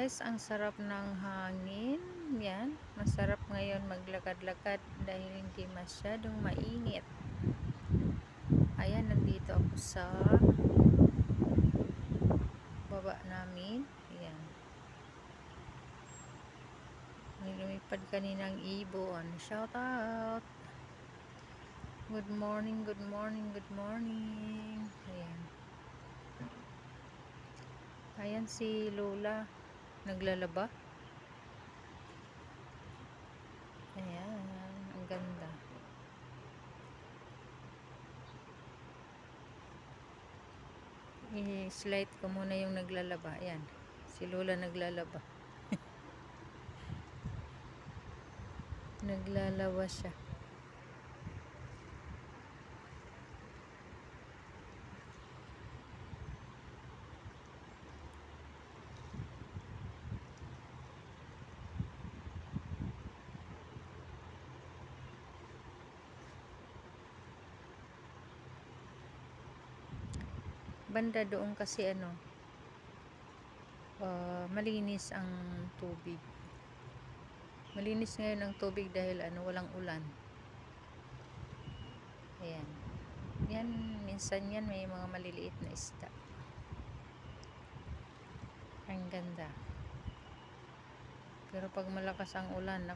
guys, ang sarap ng hangin. Yan, masarap ngayon maglakad-lakad dahil hindi masyadong mainit. Ayan, nandito ako sa baba namin. Ayan. May lumipad kaninang ibon. Shout out! Good morning, good morning, good morning. Ayan. Ayan si Lola. Naglalaba. Ayan, ang ganda. I-slide ko muna yung naglalaba. Ayan, si Lola naglalaba. Naglalaba siya. Banda doon kasi malinis ang tubig. Malinis ngayon ang tubig dahil walang ulan. Ayan. Yan, minsan yan may mga maliliit na isda. Ang ganda. Pero pag malakas ang ulan,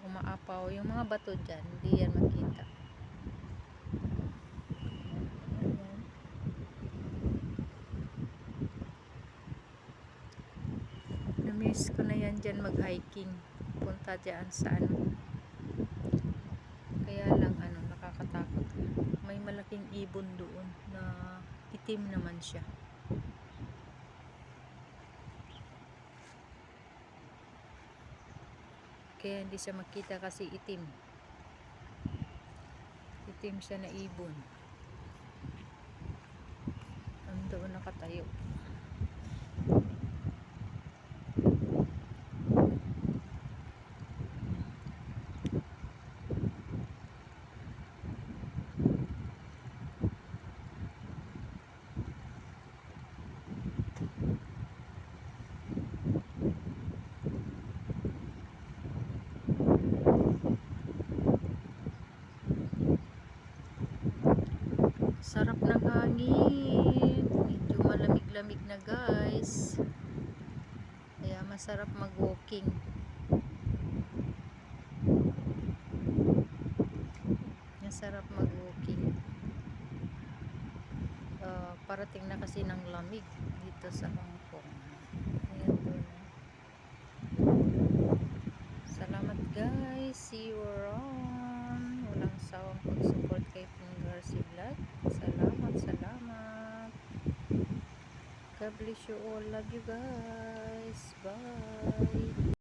umaapaw yung mga bato dyan, hindi yan makita. Namiss ko na yan dyan mag-hiking. Punta dyan sa kaya lang nakakatakot. May malaking ibon doon na itim naman siya. Kaya hindi siya makita kasi itim. Itim siya na ibon. Doon nakatayo. Sarap ng hangin. Medyo malamig-lamig na guys. Kaya masarap mag-walking. Masarap mag-walking. Parating na kasi ng lamig dito sa Hong Kong. Ayan doon. Salamat guys. See you around. Walang sawang pag-support kay Garcia Vlog. Salamat. God bless you all. Love you guys. Bye.